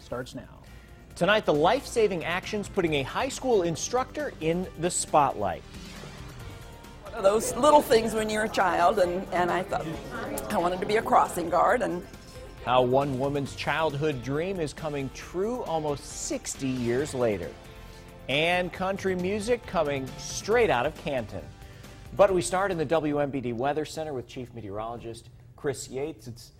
starts now. Tonight, the life-saving actions putting a high school instructor in the spotlight. One of those little things when you're a child, and I thought I wanted to be a crossing guard. And how one woman's childhood dream is coming true almost 60 years later. And country music coming straight out of Canton. But we start in the WMBD Weather Center with Chief Meteorologist Chris Yates. It's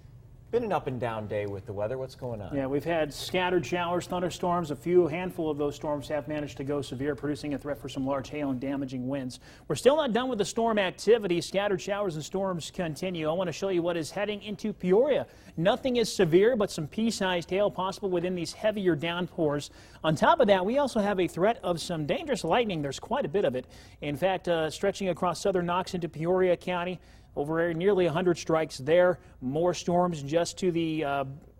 been an up and down day with the weather. What's going on? Yeah, we've had scattered showers, thunderstorms. A handful of those storms have managed to go severe, producing a threat for some large hail and damaging winds. We're still not done with the storm activity. Scattered showers and storms continue. I want to show you what is heading into Peoria. Nothing is severe, but some pea-sized hail possible within these heavier downpours. On top of that, we also have a threat of some dangerous lightning. There's quite a bit of it. In fact, stretching across southern Knox into Peoria County. Over nearly 100 strikes there. More storms just to the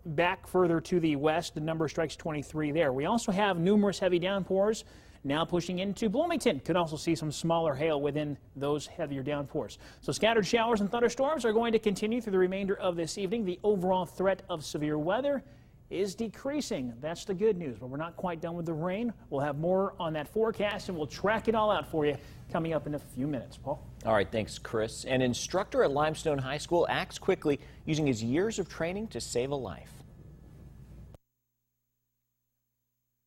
back further to the west. The number of strikes 23 there. We also have numerous heavy downpours now pushing into Bloomington. Could also see some smaller hail within those heavier downpours. So scattered showers and thunderstorms are going to continue through the remainder of this evening. The overall threat of severe weather is decreasing. That's the good news, but we're not quite done with the rain. We'll have more on that forecast, and we'll track it all out for you coming up in a few minutes. Paul? All right, thanks, Chris. An instructor at Limestone High School acts quickly, using his years of training to save a life.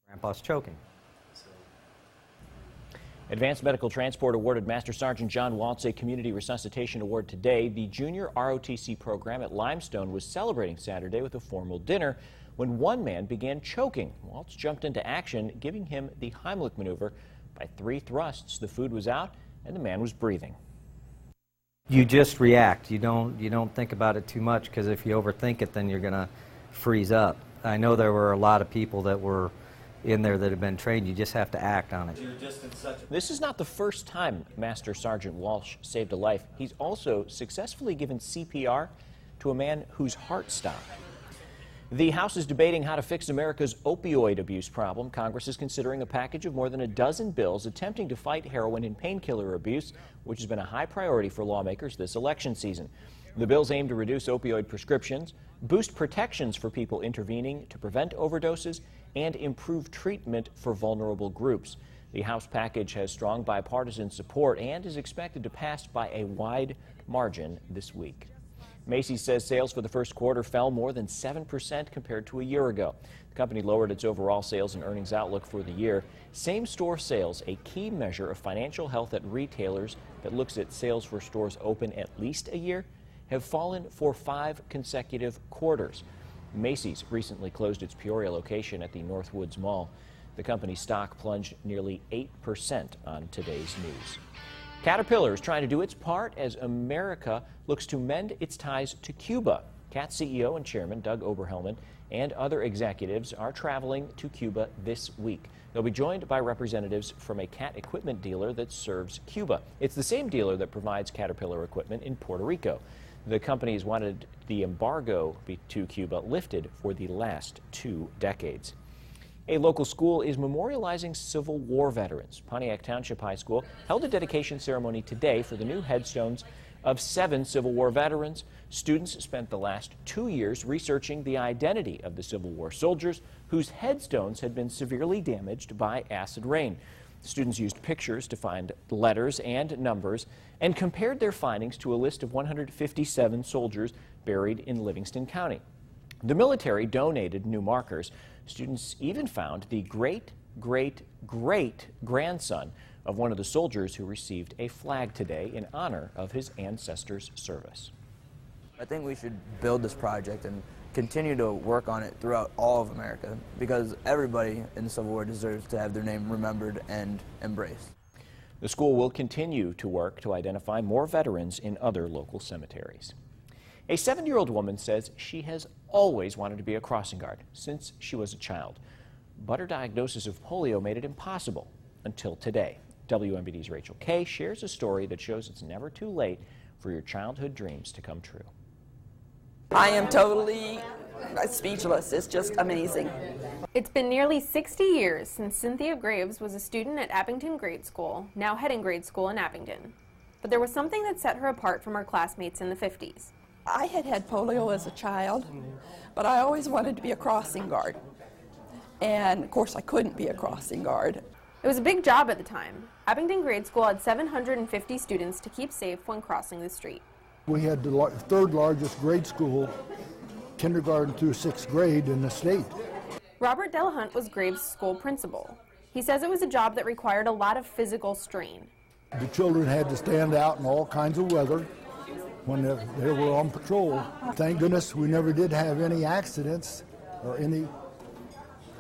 Grandpa's choking. Advanced Medical Transport awarded Master Sergeant John Waltz a Community Resuscitation Award today. The junior ROTC program at Limestone was celebrating Saturday with a formal dinner when one man began choking. Waltz jumped into action, giving him the Heimlich maneuver. By 3 thrusts, the food was out and the man was breathing. You just react. You don't think about it too much, because if you overthink it, then you're going to freeze up. I know there were a lot of people that were in there that have been trained. You just have to act on it. This is not the first time Master Sergeant Walsh saved a life. He's also successfully given CPR to a man whose heart stopped. The House is debating how to fix America's opioid abuse problem. Congress is considering a package of more than a dozen bills attempting to fight heroin and painkiller abuse, which has been a high priority for lawmakers this election season. The bills aim to reduce opioid prescriptions, boost protections for people intervening to prevent overdoses, and improve treatment for vulnerable groups. The House package has strong bipartisan support and is expected to pass by a wide margin this week. Macy's says sales for the first quarter fell more than 7% compared to a year ago. The company lowered its overall sales and earnings outlook for the year. Same-store sales, a key measure of financial health at retailers that looks at sales for stores open at least a year, have fallen for 5 consecutive quarters. Macy's recently closed its Peoria location at the Northwoods Mall. The company's stock plunged nearly 8% on today's news. Caterpillar is trying to do its part as America looks to mend its ties to Cuba. CAT CEO and Chairman Doug Oberhelman and other executives are traveling to Cuba this week. They'll be joined by representatives from a CAT equipment dealer that serves Cuba. It's the same dealer that provides Caterpillar equipment in Puerto Rico. The companies wanted the embargo to Cuba lifted for the last 2 decades. A local school is memorializing Civil War veterans. Pontiac Township High School held a dedication ceremony today for the new headstones of 7 Civil War veterans. Students spent the last 2 years researching the identity of the Civil War soldiers whose headstones had been severely damaged by acid rain. Students used pictures to find letters and numbers and compared their findings to a list of 157 soldiers buried in Livingston County. The military donated new markers. Students even found the great-great-great-grandson of one of the soldiers who received a flag today in honor of his ancestors' service. I think we should build this project and continue to work on it throughout all of America, because everybody in the Civil War deserves to have their name remembered and embraced. The school will continue to work to identify more veterans in other local cemeteries. A 70-year-old woman says she has always wanted to be a crossing guard since she was a child, but her diagnosis of polio made it impossible until today. WMBD's Rachel Kay shares a story that shows it's never too late for your childhood dreams to come true. I am totally speechless. It's just amazing. It's been nearly 60 years since Cynthia Graves was a student at Abington Grade School, now Heading Grade School in Abington. But there was something that set her apart from her classmates in the 50s. I had polio as a child, but I always wanted to be a crossing guard. And of course I couldn't be a crossing guard. It was a big job at the time. Abington Grade School had 750 students to keep safe when crossing the street. We had the third largest grade school, kindergarten through 6th grade in the state. Robert Delahunt was Graves' school principal. He says it was a job that required a lot of physical strain. The children had to stand out in all kinds of weather when they were on patrol. Thank goodness we never did have any accidents or any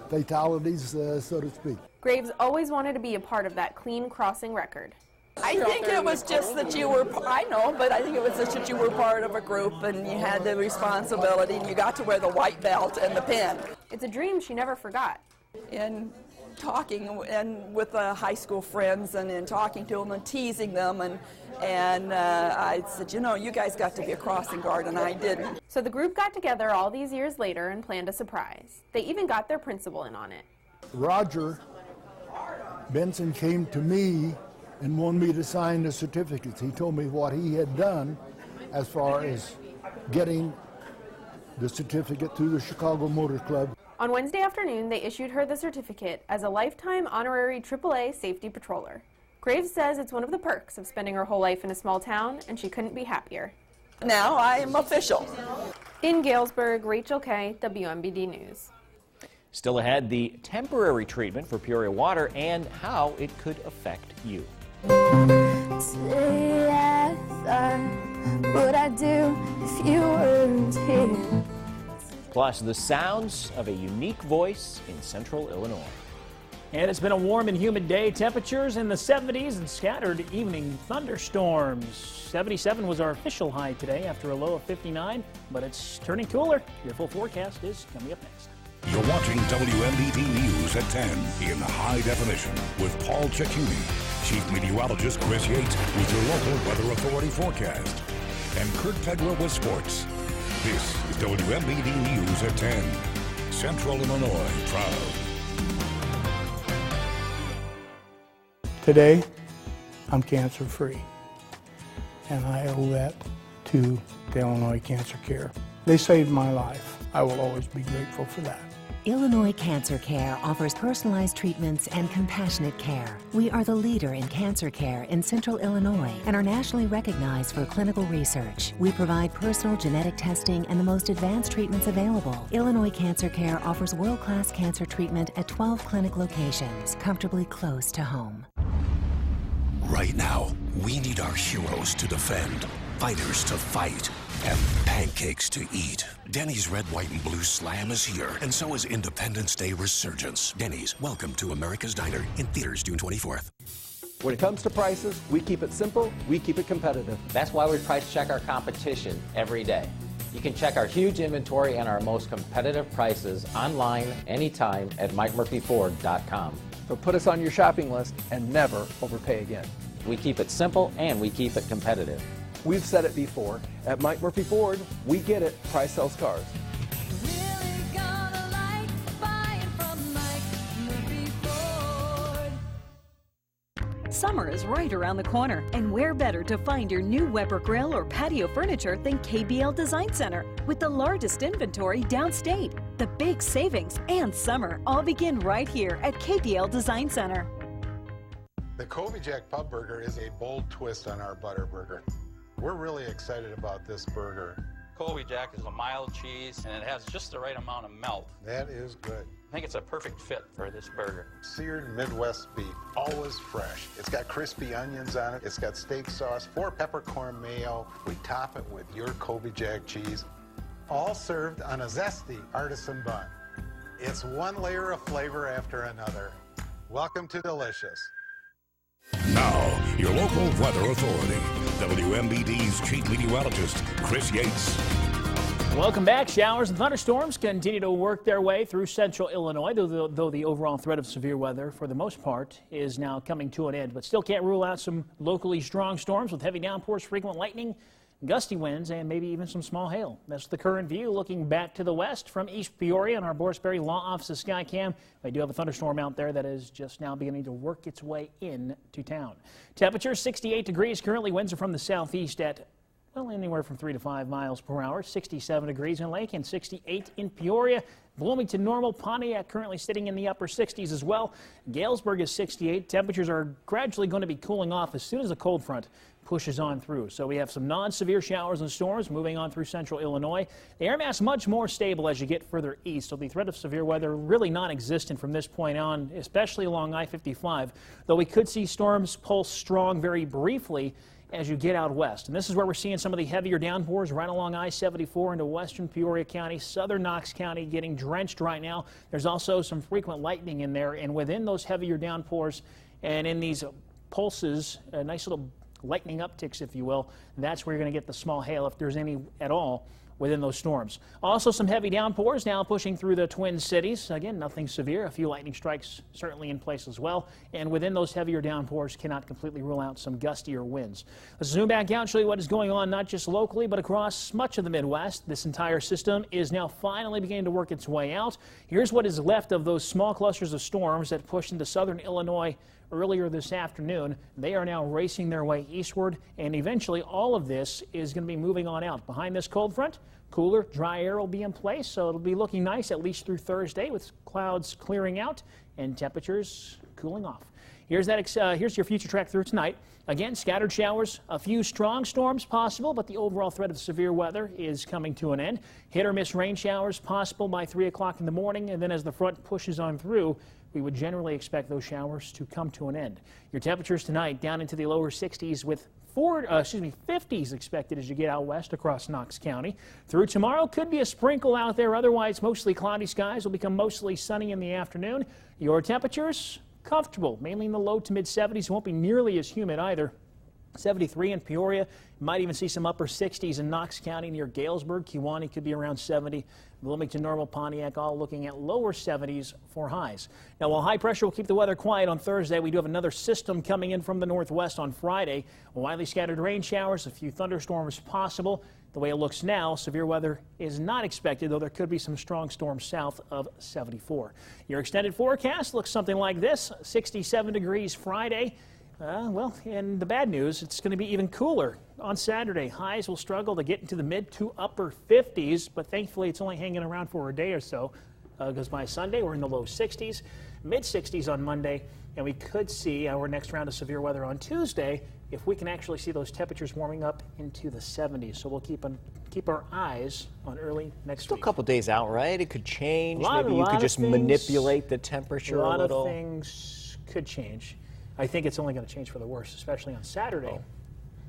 fatalities, so to speak. Graves always wanted to be a part of that clean crossing record. I think it was just that you were, I know, but I think it was just that you were part of a group and you had the responsibility and you got to wear the white belt and the pin. It's a dream she never forgot. In talking and with high school friends and in talking to them and teasing them and I said, you know, you guys got to be a crossing guard and I didn't. So the group got together all these years later and planned a surprise. They even got their principal in on it. Roger Benson came to me and wanted me to sign the certificates. He told me what he had done as far as getting the certificate through the Chicago Motor Club. On Wednesday afternoon, they issued her the certificate as a lifetime honorary AAA safety patroller. Graves says it's one of the perks of spending her whole life in a small town, and she couldn't be happier. Now I am official. In Galesburg, Rachel Kay, WMBD News. Still ahead, the temporary treatment for Peoria water and how it could affect you. Say yes, would I do if you weren't here? Plus, the sounds of a unique voice in central Illinois. And it's been a warm and humid day. Temperatures in the 70s and scattered evening thunderstorms. 77 was our official high today after a low of 59, but it's turning cooler. Your full forecast is coming up next. You're watching WMBD News at 10 in high definition with Paul Cecchini, Chief Meteorologist Chris Yates with your local weather authority forecast, and Kurt Tegler with sports. This is WMBD News at 10. Central Illinois proud. Today, I'm cancer-free, and I owe that to the Illinois Cancer Care. They saved my life. I will always be grateful for that. Illinois Cancer Care offers personalized treatments and compassionate care. We are the leader in cancer care in Central Illinois and are nationally recognized for clinical research. We provide personal genetic testing and the most advanced treatments available. Illinois Cancer Care offers world-class cancer treatment at 12 clinic locations, comfortably close to home. Right now, we need our heroes to defend, fighters to fight, and pancakes to eat. Denny's Red, White, and Blue Slam is here, and so is Independence Day Resurgence. Denny's, welcome to America's Diner, in theaters June 24th. When it comes to prices, we keep it simple, we keep it competitive. That's why we price check our competition every day. You can check our huge inventory and our most competitive prices online anytime at MikeMurphyFord.com. So put us on your shopping list and never overpay again. We keep it simple and we keep it competitive. We've said it before. At Mike Murphy Ford, we get it. Price sells cars. Summer is right around the corner, and where better to find your new Weber grill or patio furniture than KBL Design Center? With the largest inventory downstate, the big savings, and summer all begin right here at KBL Design Center. The Colby Jack Pub Burger is a bold twist on our butter burger. We're really excited about this burger. Colby Jack is a mild cheese and it has just the right amount of melt. That is good. I think it's a perfect fit for this burger. Seared Midwest beef, always fresh. It's got crispy onions on it. It's got steak sauce, 4 peppercorn mayo. We top it with your Colby Jack cheese, all served on a zesty artisan bun. It's one layer of flavor after another. Welcome to Delicious. Now, your local weather authority, WMBD's Chief Meteorologist, Chris Yates. Welcome back. Showers and thunderstorms continue to work their way through central Illinois, though the overall threat of severe weather, for the most part, is now coming to an end. But still can't rule out some locally strong storms with heavy downpours, frequent lightning, gusty winds, and maybe even some small hail. That's the current view. Looking back to the west from East Peoria on our Borisberry Law Office's Skycam, we do have a thunderstorm out there that is just now beginning to work its way into town. Temperature 68 degrees. Currently winds are from the southeast at, well, anywhere from 3 to 5 miles per hour. 67 degrees in Lake and 68 in Peoria. Bloomington normal. Pontiac currently sitting in the upper 60s as well. Galesburg is 68. Temperatures are gradually going to be cooling off as soon as the cold front pushes on through. So we have some non-severe showers and storms moving on through central Illinois. The air mass much more stable as you get further east, so the threat of severe weather really non-existent from this point on, especially along I-55, though we could see storms pulse strong very briefly as you get out west. And this is where we're seeing some of the heavier downpours right along I-74 into western Peoria County, southern Knox County getting drenched right now. There's also some frequent lightning in there, and within those heavier downpours and in these pulses, nice little lightning upticks, if you will, that's where you're going to get the small hail, if there's any at all, within those storms. Also some heavy downpours now pushing through the Twin Cities. Again, nothing severe. A few lightning strikes certainly in place as well. And within those heavier downpours, cannot completely rule out some gustier winds. Let's zoom back out and show you what is going on not just locally, but across much of the Midwest. This entire system is now finally beginning to work its way out. Here's what is left of those small clusters of storms that pushed into southern Illinois earlier this afternoon. They are now racing their way eastward, and eventually all of this is going to be moving on out. Behind this cold front, cooler, dry air will be in place, so it'll be looking nice at least through Thursday with clouds clearing out and temperatures cooling off. Here's your future track through tonight. Again, scattered showers, a few strong storms possible, but the overall threat of severe weather is coming to an end. Hit or miss rain showers possible by 3 o'clock in the morning, and then as the front pushes on through, we would generally expect those showers to come to an end. Your temperatures tonight down into the lower 60s with 50s expected as you get out west across Knox County. Through tomorrow, could be a sprinkle out there. Otherwise, mostly cloudy skies will become mostly sunny in the afternoon. Your temperatures comfortable, mainly in the low to mid 70s. Won't be nearly as humid either. 73 in Peoria. Might even see some upper 60s in Knox County near Galesburg. Kewanee could be around 70. Bloomington, normal, Pontiac, all looking at lower 70s for highs. Now, while high pressure will keep the weather quiet on Thursday, we do have another system coming in from the northwest on Friday. Widely scattered rain showers, a few thunderstorms possible. The way it looks now, severe weather is not expected, though there could be some strong storms south of 74. Your extended forecast looks something like this: 67 degrees Friday. Well, and the bad news, it's going to be even cooler on Saturday. Highs will struggle to get into the mid to upper 50s, but thankfully it's only hanging around for a day or so, because by Sunday we're in the low 60s, mid 60s on Monday, and we could see our next round of severe weather on Tuesday if we can actually see those temperatures warming up into the 70s. So we'll keep our eyes on early next Still week. A couple days out, right? It could change. Maybe you could just manipulate the temperature a little. A lot of things could change. I think it's only going to change for the worse, especially on Saturday. Oh,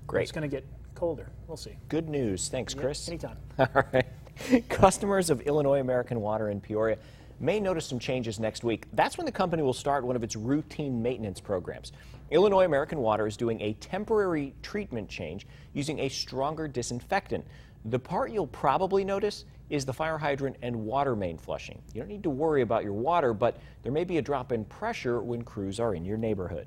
great. It's going to get colder. We'll see. Good news. Thanks, Chris. Anytime. All right. Customers of Illinois American Water in Peoria may notice some changes next week. That's when the company will start one of its routine maintenance programs. Illinois American Water is doing a temporary treatment change using a stronger disinfectant. The part you'll probably notice is the fire hydrant and water main flushing. You don't need to worry about your water, but there may be a drop in pressure when crews are in your neighborhood.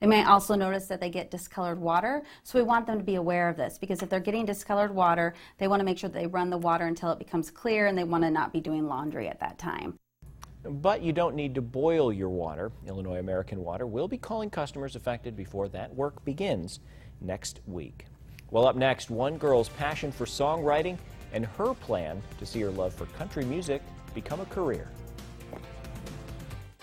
They may also notice that they get discolored water, so we want them to be aware of this, because if they're getting discolored water, they want to make sure that they run the water until it becomes clear, and they want to not be doing laundry at that time. But you don't need to boil your water. Illinois American Water will be calling customers affected before that work begins next week. Well, up next, one girl's passion for songwriting and her plan to see her love for country music become a career.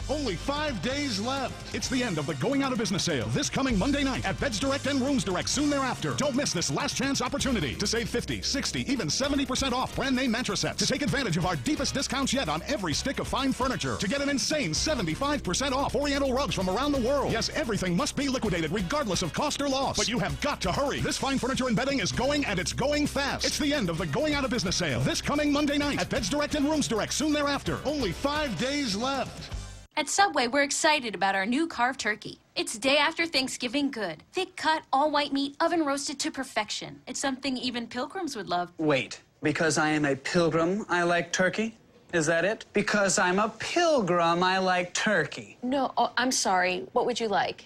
Only 5 days left. It's the end of the Going Out of Business sale this coming Monday night at Beds Direct and Rooms Direct soon thereafter. Don't miss this last chance opportunity to save 50, 60, even 70% off brand name mattress sets. To take advantage of our deepest discounts yet on every stick of fine furniture. To get an insane 75% off Oriental rugs from around the world. Yes, everything must be liquidated regardless of cost or loss. But you have got to hurry. This fine furniture and bedding is going, and it's going fast. It's the end of the Going Out of Business sale this coming Monday night at Beds Direct and Rooms Direct soon thereafter. Only 5 days left. At Subway, we're excited about our new carved turkey. It's day after Thanksgiving good. Thick cut, all white meat, oven roasted to perfection. It's something even pilgrims would love. Wait, because I am a pilgrim, I like turkey? Is that it? Because I'm a pilgrim, I like turkey. No, I'm sorry. What would you like?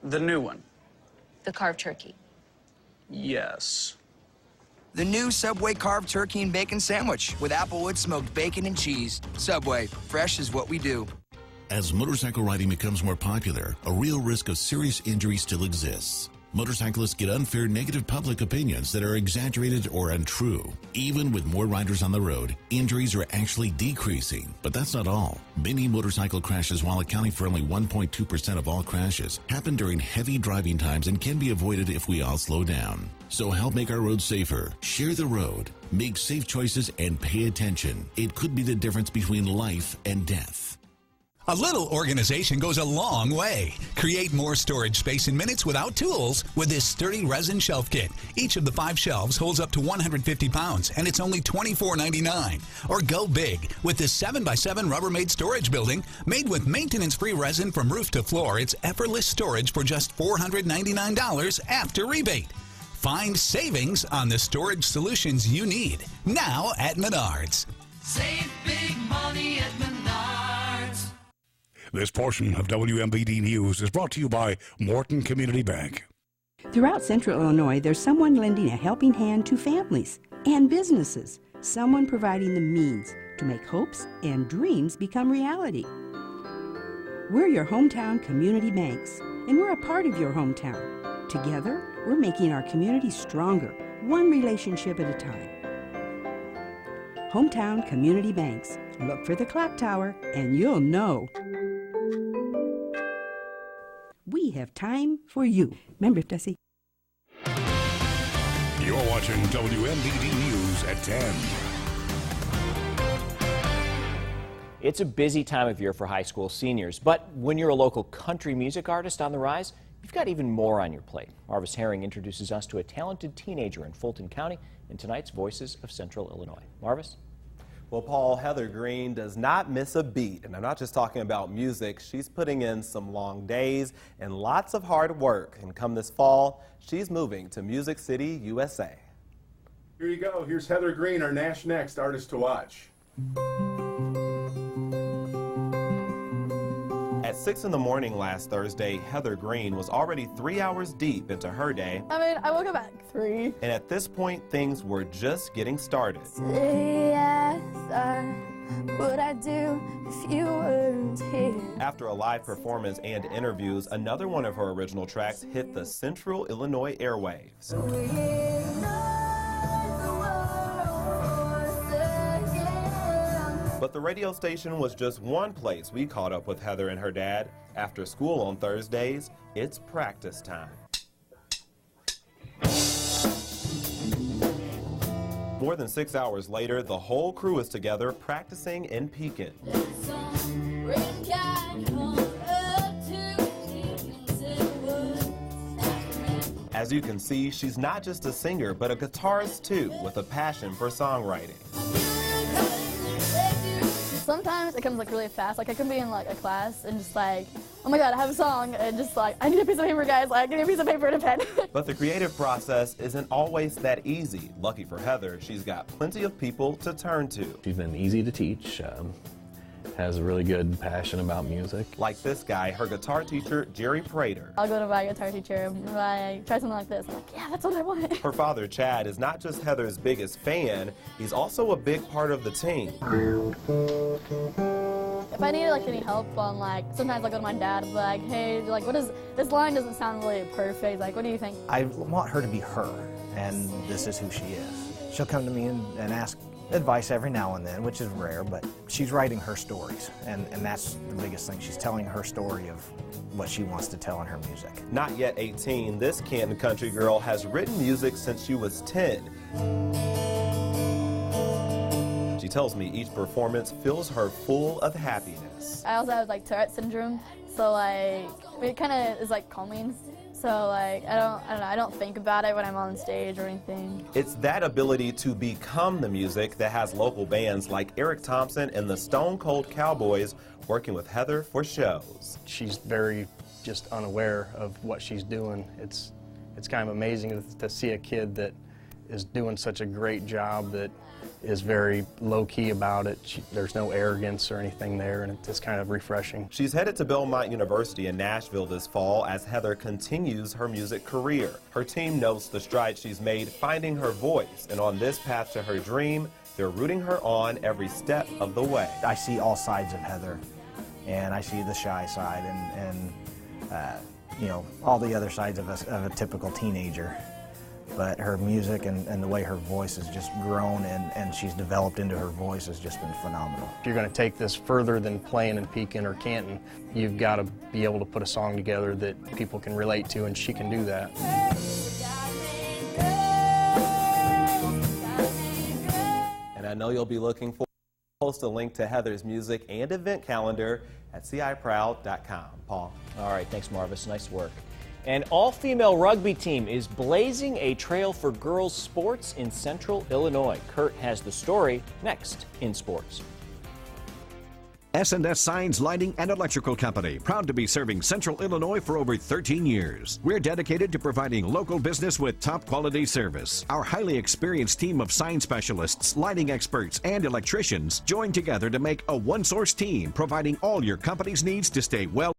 The new one. The carved turkey. Yes. The new Subway carved turkey and bacon sandwich with Applewood smoked bacon and cheese. Subway, fresh is what we do. As motorcycle riding becomes more popular, a real risk of serious injury still exists. Motorcyclists get unfair negative public opinions that are exaggerated or untrue. Even with more riders on the road, injuries are actually decreasing. But that's not all. Many motorcycle crashes, while accounting for only 1.2% of all crashes, happen during heavy driving times and can be avoided if we all slow down. So help make our roads safer. Share the road. Make safe choices and pay attention. It could be the difference between life and death. A little organization goes a long way. Create more storage space in minutes without tools with this sturdy resin shelf kit. Each of the 5 shelves holds up to 150 pounds, and it's only $24.99. Or go big with this 7x7 Rubbermaid storage building. Made with maintenance-free resin from roof to floor, it's effortless storage for just $499 after rebate. Find savings on the storage solutions you need now at Menards. Save big money at Menards. This portion of WMBD News is brought to you by Morton Community Bank. Throughout Central Illinois, there's someone lending a helping hand to families and businesses, someone providing the means to make hopes and dreams become reality. We're your hometown community banks, and we're a part of your hometown. Together, we're making our community stronger, one relationship at a time. Hometown Community Banks. Look for the clock tower, and you'll know. We have time for you. Remember, Tessie. You're watching WMBD News at 10. It's a busy time of year for high school seniors, but when you're a local country music artist on the rise, you've got even more on your plate. Marvis Herring introduces us to a talented teenager in Fulton County in tonight's Voices of Central Illinois. Marvis? Well, Paul, Heather Green does not miss a beat, and I'm not just talking about music. She's putting in some long days and lots of hard work, and come this fall, she's moving to Music City, USA. Here you go. Here's Heather Green, our Nash Next artist to watch. At 6 in the morning last Thursday, Heather Green was already 3 hours deep into her day. I woke up at 3. And at this point, things were just getting started. Would I do if you weren't here? After a live performance and interviews, another one of her original tracks hit the Central Illinois airwaves. But the radio station was just one place we caught up with Heather and her dad. After school on Thursdays, it's practice time. More than 6 hours later, the whole crew is together practicing in Pekin. As you can see, she's not just a singer, but a guitarist too, with a passion for songwriting. Sometimes it comes like really fast. Like I could be in like a class and just like, oh my God, I have a song, and just like, I need a piece of paper, guys. Like, give me a piece of paper and a pen. But the creative process isn't always that easy. Lucky for Heather, she's got plenty of people to turn to. She's been easy to teach. Has a really good passion about music. Like this guy, her guitar teacher, Jerry Prater. I'll go to my guitar teacher and like, try something like this. I'm like, yeah, that's what I want. Her father, Chad, is not just Heather's biggest fan, he's also a big part of the team. If I needed like any help on like, sometimes I'll go to my dad and be like, hey, like what is, this line doesn't sound really perfect. Like, what do you think? I want her to be her, and this is who she is. She'll come to me and ask advice every now and then, which is rare, but she's writing her stories, and that's the biggest thing. She's telling her story of what she wants to tell in her music. Not yet 18, this Canton country girl has written music since she was 10. She tells me each performance fills her full of happiness. I also have like Tourette syndrome, so like it kind of is like calming. So like I don't think about it when I'm on stage or anything. It's that ability to become the music that has local bands like Eric Thompson and the Stone Cold Cowboys working with Heather for shows. She's very just unaware of what she's doing. It's kind of amazing to see a kid that is doing such a great job that is very low-key about it. There's no arrogance or anything there, and it's kind of refreshing. She's headed to Belmont University in Nashville this fall as Heather continues her music career. Her team notes the strides she's made finding her voice, and on this path to her dream, they're rooting her on every step of the way. I see all sides of Heather, and I see the shy side, and you know, all the other sides of a typical teenager. But her music and the way her voice has just grown and she's developed into her voice has just been phenomenal. If you're going to take this further than playing in Pekin or Canton, you've got to be able to put a song together that people can relate to, and she can do that. And I know you'll be looking for. Post a link to Heather's music and event calendar at ciproud.com. Paul. All right, thanks, Marvis. Nice work. An all-female rugby team is blazing a trail for girls' sports in Central Illinois. Kurt has the story next in sports. S&S Signs Lighting and Electrical Company, proud to be serving Central Illinois for over 13 years. We're dedicated to providing local business with top quality service. Our highly experienced team of sign specialists, lighting experts, and electricians join together to make a one-source team, providing all your company's needs to stay well